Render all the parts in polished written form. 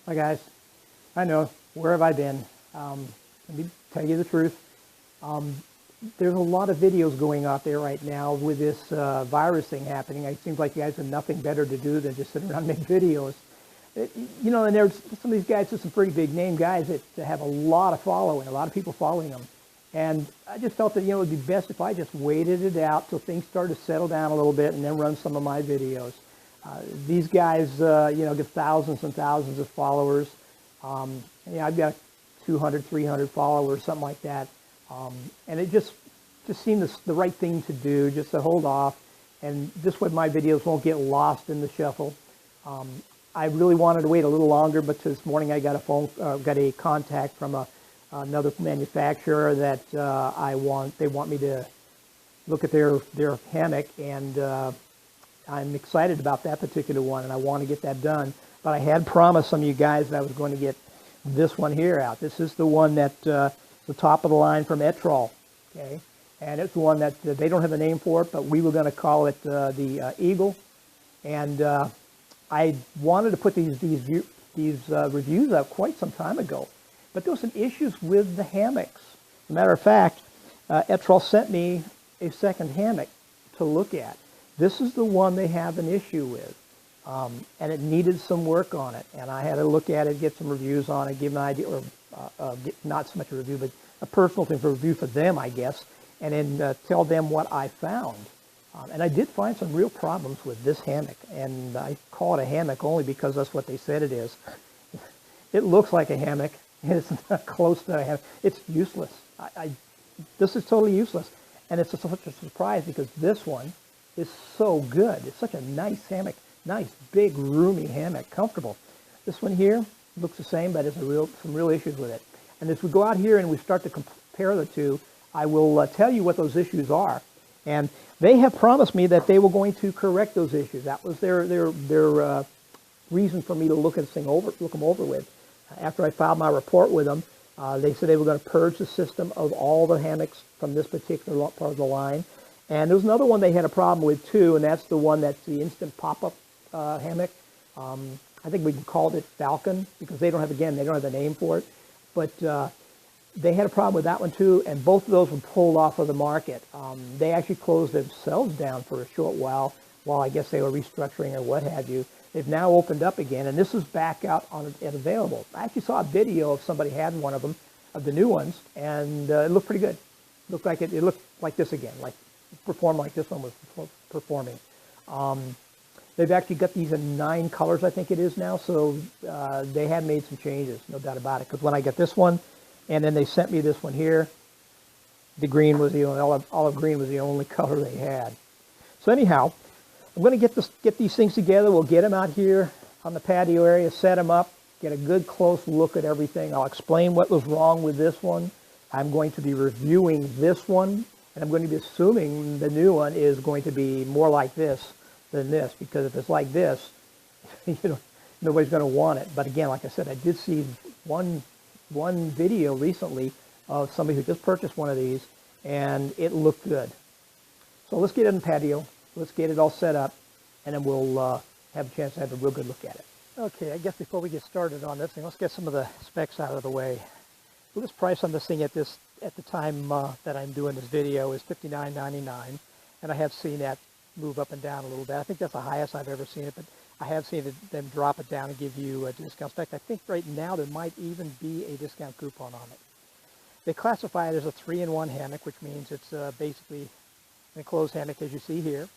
Hi guys, I know, where have I been? Let me tell you the truth. There's a lot of videos going out there right now with this virus thing happening. It seems like you guys have nothing better to do than just sit around and make videos. You know, and there's some of these guys, just some pretty big name guys that have a lot of following, a lot of people following them. And I just felt that, you know, it would be best if I just waited it out till things started to settle down a little bit and then run some of my videos. These guys, you know, get thousands and thousands of followers. Yeah, I've got 200, 300 followers, something like that. And it just seemed the right thing to do, just to hold off. And this way my videos won't get lost in the shuffle. I really wanted to wait a little longer, but this morning I got a contact from another manufacturer that they want me to look at their hammock, and I'm excited about that particular one, and I want to get that done. But I had promised some of you guys that I was going to get this one here out. This is the one that the top of the line from Etrol, okay? And it's one that they don't have a name for it, but we were going to call it the Eagle. And I wanted to put these reviews up quite some time ago, but there were some issues with the hammocks. As a matter of fact, Etrol sent me a second hammock to look at. This is the one they have an issue with, and it needed some work on it. And I had to look at it, get some reviews on it, give an idea, or not so much a review, but a personal thing for review for them, I guess, and then tell them what I found. And I did find some real problems with this hammock, and I call it a hammock only because that's what they said it is. It looks like a hammock, and it's not close to a hammock. It's useless. This is totally useless, and it's such a surprise because this one is so good. It's such a nice hammock, nice, big, roomy hammock, comfortable. This one here looks the same, but there's some real issues with it. And as we go out here and we start to compare the two, I will tell you what those issues are. And they have promised me that they were going to correct those issues. That was their reason for me to look them over with. After I filed my report with them, they said they were going to purge the system of all the hammocks from this particular part of the line. And there was another one they had a problem with too, and that's the one that's the instant pop-up hammock. I think we called it Falcon because they don't have a name for it. But they had a problem with that one too, and both of those were pulled off of the market. They actually closed themselves down for a short while I guess they were restructuring or what have you. They've now opened up again, and this is back out and available. I actually saw a video of somebody had one of them, of the new ones, and it looked pretty good. It looked like this again, like performed like this one was performing. They've actually got these in 9 colors, I think it is now, so they have made some changes, no doubt about it. Because when I got this one, and then they sent me this one here, the green was the only, olive green was the only color they had. So anyhow, I'm going to get these things together. We'll get them out here on the patio area, set them up, get a good close look at everything. I'll explain what was wrong with this one. I'm going to be reviewing this one, and I'm going to be assuming the new one is going to be more like this than this, because if it's like this, you know, nobody's going to want it. But again, like I said, I did see one video recently of somebody who just purchased one of these, and it looked good. So let's get it in the patio, let's get it all set up, and then we'll have a chance to have a real good look at it. Okay, I guess before we get started on this thing, let's get some of the specs out of the way. The list price on this thing at the time that I'm doing this video is $59.99, and I have seen that move up and down a little bit. I think that's the highest I've ever seen it, but I have seen them drop it down and give you a discount. In fact, I think right now there might even be a discount coupon on it. They classify it as a 3-in-1 hammock, which means it's basically an enclosed hammock as you see here.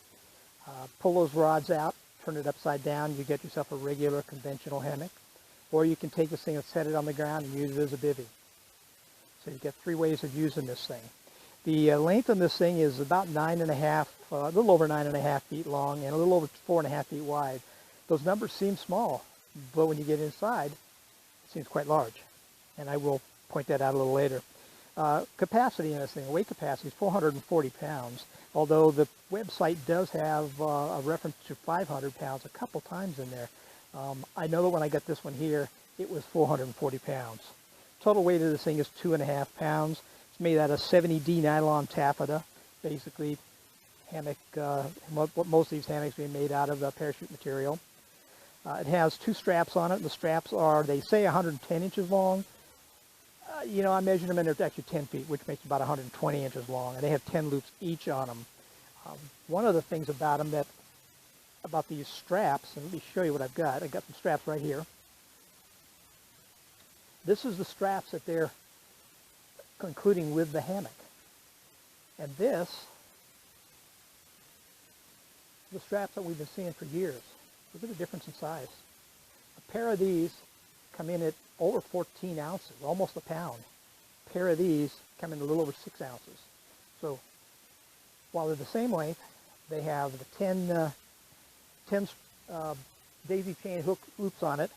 Pull those rods out, turn it upside down, you get yourself a regular conventional hammock. Or you can take this thing and set it on the ground and use it as a bivvy. So you get 3 ways of using this thing. The length on this thing is about 9.5, a little over 9.5 feet long and a little over 4.5 feet wide. Those numbers seem small, but when you get inside, it seems quite large. And I will point that out a little later. Capacity in this thing, weight capacity is 440 pounds, although the website does have a reference to 500 pounds a couple times in there. I know that when I got this one here, it was 440 pounds. Total weight of this thing is 2.5 pounds. It's made out of 70D nylon taffeta, basically hammock, most of these hammocks being made out of parachute material. It has 2 straps on it. The straps are, they say 110 inches long. You know, I measured them and they're actually 10 feet, which makes about 120 inches long, and they have 10 loops each on them. One of the things about them about these straps, and let me show you what I've got. I've got some straps right here. This is the straps that they're concluding with the hammock. And this, the straps that we've been seeing for years. Look at the difference in size. A pair of these come in at over 14 ounces, almost a pound. A pair of these come in a little over 6 ounces. So while they're the same length, they have the 10 daisy chain hook loops on it.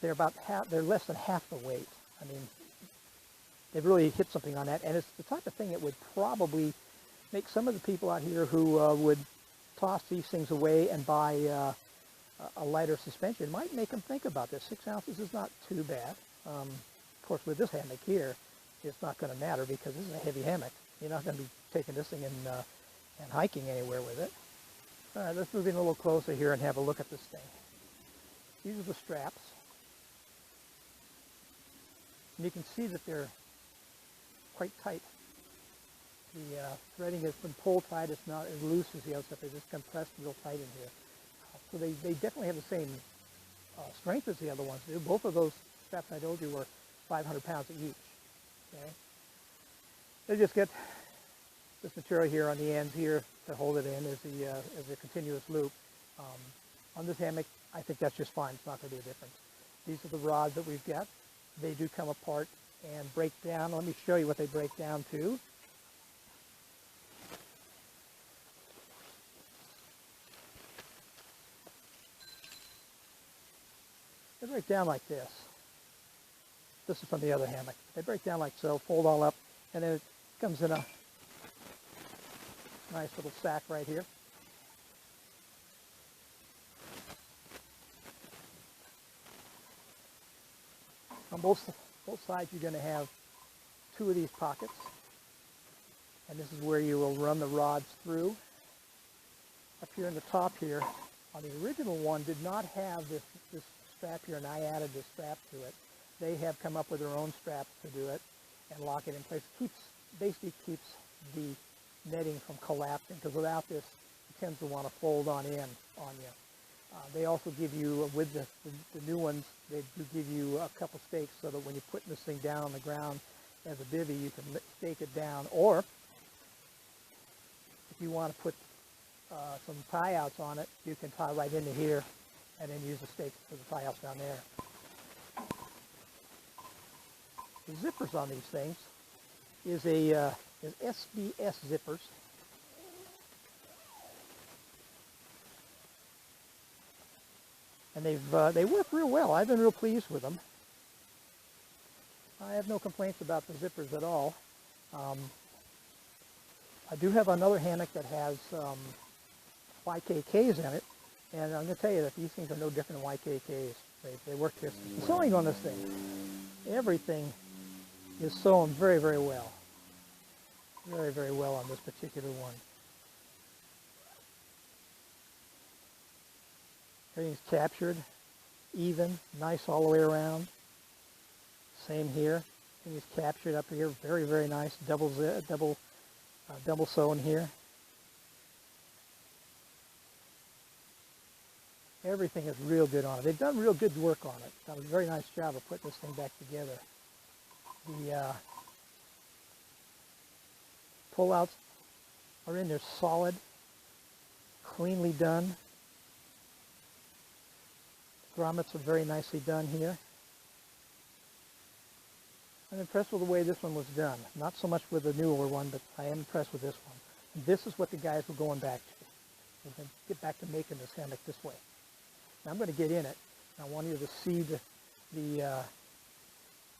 They're about they're less than half the weight. I mean, they've really hit something on that, and it's the type of thing that would probably make some of the people out here who would toss these things away and buy a lighter suspension. It might make them think about this. 6 ounces is not too bad. Of course, with this hammock here, it's not going to matter because this is a heavy hammock. You're not going to be taking this thing and hiking anywhere with it. All right, let's move in a little closer here and have a look at this thing. These are the straps. And you can see that they're quite tight. The threading has been pulled tight. It's not as loose as the other stuff. They're just compressed real tight in here. So they definitely have the same strength as the other ones do. Both of those straps I told you were 500 pounds each. Okay? They just get this material here on the ends here to hold it in as a continuous loop. On this hammock, I think that's just fine. It's not going to be a difference. These are the rods that we've got. They do come apart and break down. Let me show you what they break down to. They break down like this. This is from the other hammock. They break down like so, fold all up, and then it comes in a nice little sack right here. On both sides, you're going to have 2 of these pockets, and this is where you will run the rods through. Up here in the top here, on the original one, did not have this strap here, and I added this strap to it. They have come up with their own straps to do it and lock it in place. Basically keeps the netting from collapsing, because without this, it tends to want to fold on in on you. They also give you, with the new ones, they do give you a couple stakes so that when you're putting this thing down on the ground as a bivvy, you can stake it down. Or if you want to put some tie-outs on it, you can tie right into here and then use the stakes for the tie-outs down there. The zippers on these things is SBS zippers. And they work real well. I've been real pleased with them. I have no complaints about the zippers at all. I do have another hammock that has YKKs in it, and I'm going to tell you that these things are no different than YKKs. They work just. The sewing on this thing, everything is sewn very, very well. Very, very well on this particular one. Everything's captured, even, nice all the way around. Same here. Everything's captured up here, very, very nice. Double sewn here. Everything is real good on it. They've done real good work on it. Done a very nice job of putting this thing back together. The pull-outs are in there solid, cleanly done. Grommets are very nicely done here. I'm impressed with the way this one was done. Not so much with the newer one, but I am impressed with this one. And this is what the guys were going back to. We're going to get back to making this hammock this way. Now I'm going to get in it. I want you to see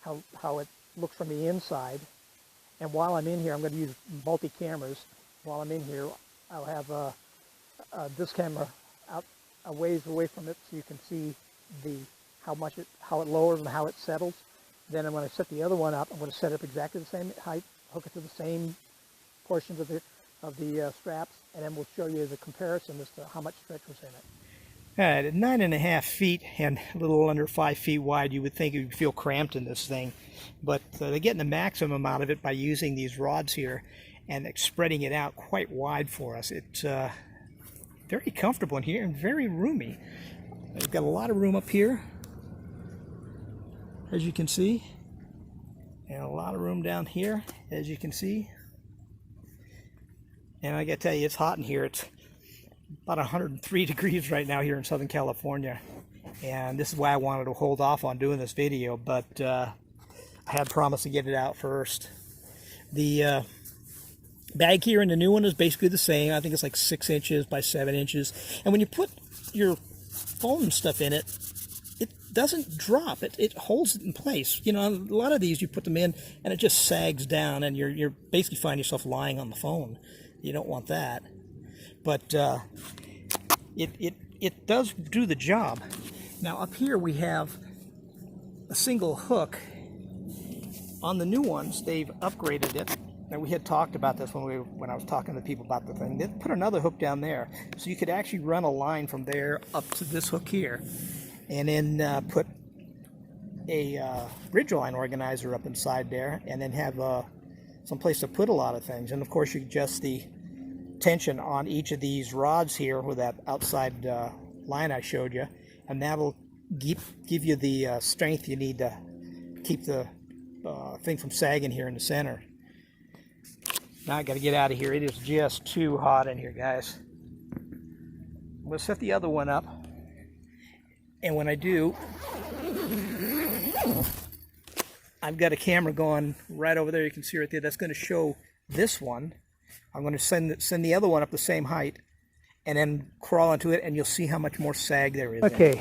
how it looks from the inside. And while I'm in here, I'm going to use multi-cameras. While I'm in here, I'll have this camera out a ways away from it so you can see how it lowers and how it settles. Then I'm going to set the other one up. I'm going to set it up exactly the same height, hook it to the same portions of the of the straps, and then we'll show you the comparison as to how much stretch was in it. At 9.5 feet and a little under 5 feet wide, you would think you'd feel cramped in this thing, but they're getting the maximum out of it by using these rods here and spreading it out quite wide for us. It's very comfortable in here and very roomy. We've got a lot of room up here, as you can see, and a lot of room down here, as you can see. And I gotta tell you, it's hot in here. It's about 103 degrees right now here in Southern California, and this is why I wanted to hold off on doing this video, but I had promised to get it out first. The bag here in the new one is basically the same. I think it's like 6 inches by 7 inches, and when you put your phone stuff in it, it doesn't drop. It holds it in place. You know, a lot of these you put them in and it just sags down, and you're basically find yourself lying on the phone. You don't want that. But it does do the job. Now up here we have a single hook. On the new ones, they've upgraded it. Now we had talked about this when I was talking to people about the thing. They put another hook down there, so you could actually run a line from there up to this hook here, and then put a ridgeline organizer up inside there, and then have some place to put a lot of things. And of course, you adjust the tension on each of these rods here with that outside line I showed you, and that'll give you the strength you need to keep the thing from sagging here in the center. Now I got to get out of here. It is just too hot in here, guys. I'm going to set the other one up, and when I do, I've got a camera going right over there. You can see right there. That's going to show this one. I'm going to send the other one up the same height and then crawl into it, and you'll see how much more sag there is. Okay,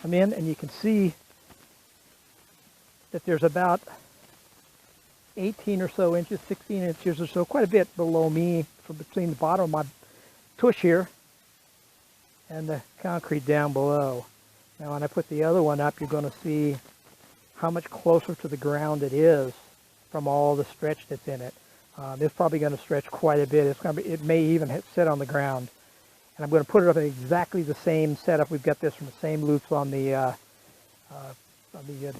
I'm in, and you can see that there's about 18 or so inches, 16 inches or so, quite a bit below me, from between the bottom of my tush here and the concrete down below. Now when I put the other one up, you're going to see how much closer to the ground it is from all the stretch that's in it. It's probably going to stretch quite a bit. It may even sit on the ground. And I'm going to put it up in exactly the same setup. We've got this from the same loops on the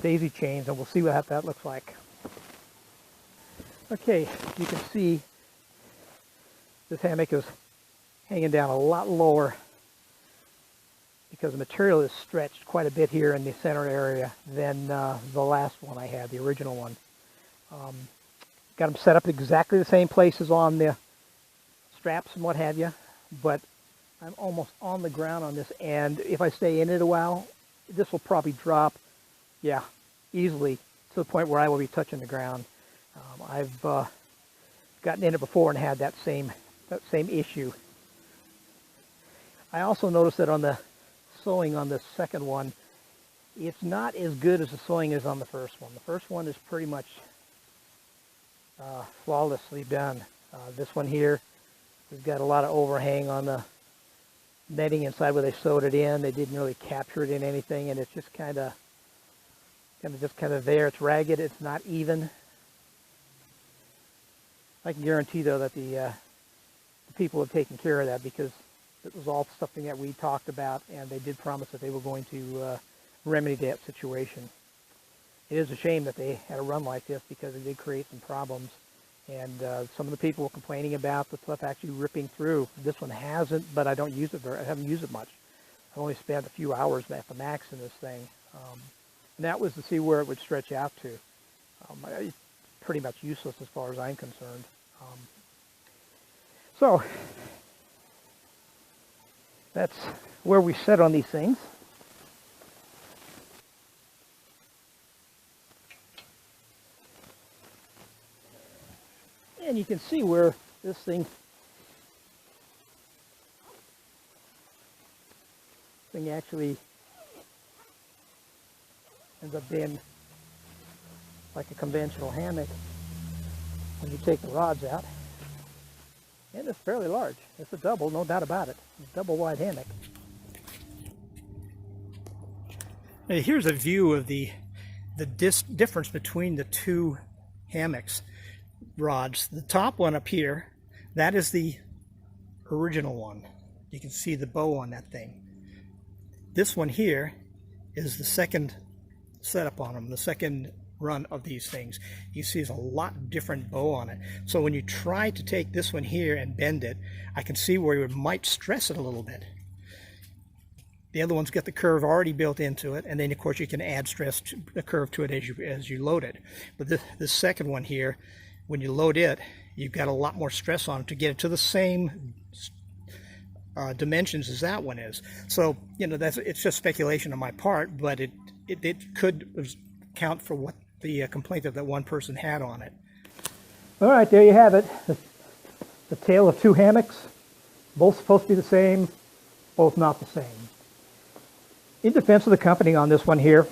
daisy chains, and we'll see what that looks like. Okay, you can see this hammock is hanging down a lot lower because the material is stretched quite a bit here in the center area than the last one I had, the original one. Got them set up exactly the same places on the straps and what have you, but I'm almost on the ground on this, and if I stay in it a while, this will probably drop, yeah, easily to the point where I will be touching the ground. I've gotten in it before and had that same issue. I also noticed that on the sewing on the second one, it's not as good as the sewing is on the first one. The first one is pretty much flawlessly done. This one here has got a lot of overhang on the netting inside where they sewed it in. They didn't really capture it in anything, and it's just kind of there. It's ragged. It's not even. I can guarantee though that the people have taken care of that, because it was all something that we talked about, and they did promise that they were going to remedy that situation. It is a shame that they had a run like this, because it did create some problems, and some of the people were complaining about the stuff actually ripping through. This one hasn't, but I haven't used it much. I've only spent a few hours at the max in this thing, and that was to see where it would stretch out to. It's pretty much useless as far as I'm concerned. So that's where we sit on these things. And you can see where this thing actually ends up being like a conventional hammock when you take the rods out. And it's fairly large. It's a double, no doubt about it. It's a double wide hammock. Here's a view of the difference between the two hammocks rods. The top one up here, That is the original one. You can see the bow on that thing. This one here is the second setup on them, the second run of these things. You see there's a lot different bow on it. So when you try to take this one here and bend it, I can see where you might stress it a little bit. The other one's got the curve already built into it, and then of course you can add stress to the curve to it as you load it. But this second one here, when you load it, you've got a lot more stress on it to get it to the same dimensions as that one is. So, you know, it's just speculation on my part, but it could count for what the complaint that one person had on it. All right, there you have it. The tale of two hammocks, both supposed to be the same, both not the same. In defense of the company on this one here,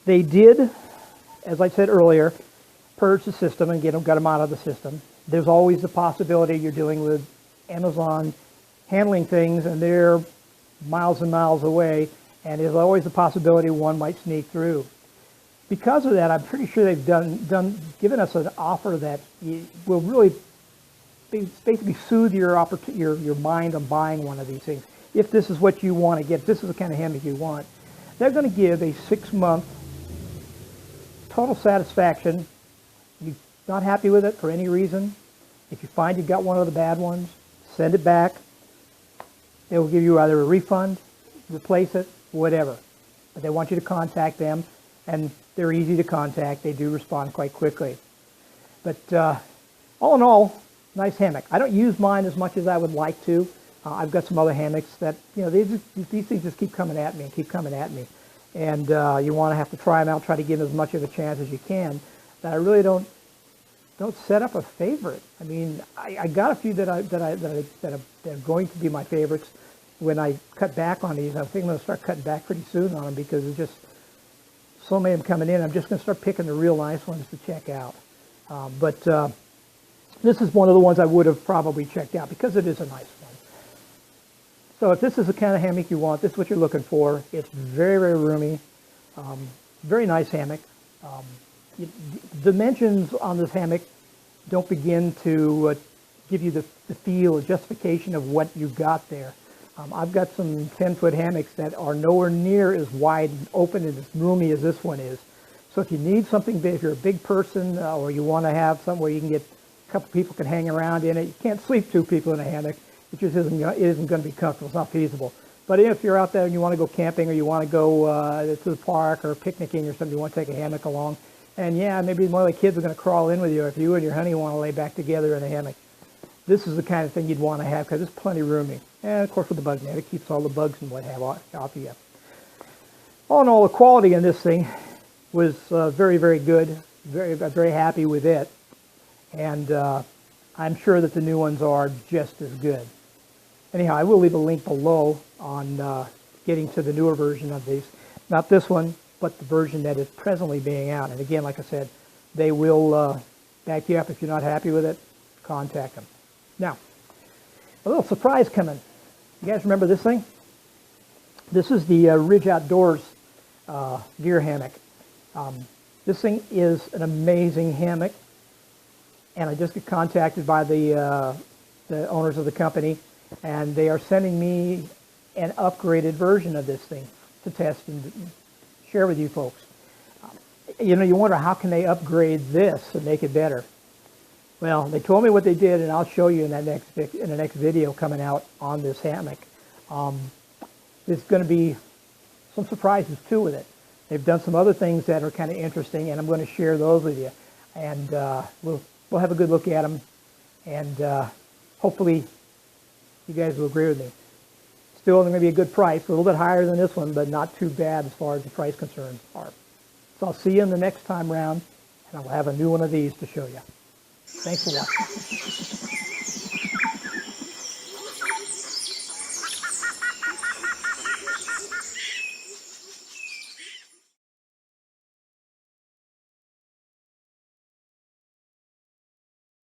they did, as I said earlier, purge the system and got them out of the system. There's always the possibility you're dealing with Amazon handling things and they're miles and miles away, and there's always the possibility one might sneak through. Because of that, I'm pretty sure they've given us an offer that will really basically soothe your mind on buying one of these things. If this is what you want to get, this is the kind of hammock you want, they're going to give a 6-month total satisfaction. You're not happy with it for any reason, if you find you've got one of the bad ones, send it back. They will give you either a refund, replace it, whatever. But they want you to contact them, and they're easy to contact. They do respond quite quickly. But all in all, nice hammock. I don't use mine as much as I would like to. I've got some other hammocks that, you know, these things just keep coming at me and keep coming at me. And you want to have to try them out, try to give them as much of a chance as you can. But I really don't set up a favorite. I mean, I got a few that are going to be my favorites when I cut back on these. I think I'm going to start cutting back pretty soon on them because there's just so many of them coming in. I'm just going to start picking the real nice ones to check out. But this is one of the ones I would have probably checked out because it is a nice one. So if this is the kind of hammock you want, this is what you're looking for. It's very, very roomy, very nice hammock. Dimensions on this hammock don't begin to give you the feel or justification of what you got there. I've got some 10-foot hammocks that are nowhere near as wide and open and as roomy as this one is. So if you need something big, if you're a big person or you want to have somewhere where you can get a couple people can hang around in it, you can't sleep 2 people in a hammock. It just isn't going to be comfortable. It's not feasible. But if you're out there and you want to go camping or you want to go to the park or picnicking or something, you want to take a hammock along, and yeah, maybe one of the kids are going to crawl in with you if you and your honey want to lay back together in a hammock. This is the kind of thing you'd want to have because it's plenty roomy. And of course with the bug net, it keeps all the bugs and what have off of you. All in all, the quality in this thing was very, very good. Very happy with it. And I'm sure that the new ones are just as good. Anyhow, I will leave a link below on getting to the newer version of these. Not this one, but the version that is presently being out. And again, like I said, they will back you up. If you're not happy with it, contact them. Now, a little surprise coming. You guys remember this thing? This is the Ridge Outdoors gear hammock. This thing is an amazing hammock. And I just got contacted by the owners of the company, and they are sending me an upgraded version of this thing to test and share with you folks. You know, you wonder how can they upgrade this and make it better. Well, they told me what they did, and I'll show you in the next video coming out on this hammock. There's going to be some surprises too with it. They've done some other things that are kind of interesting, and I'm going to share those with you. And we'll have a good look at them, and hopefully you guys will agree with me. Still going to be a good price, a little bit higher than this one, but not too bad as far as the price concerns are. So I'll see you in the next time round, and I'll have a new one of these to show you. Thanks for watching.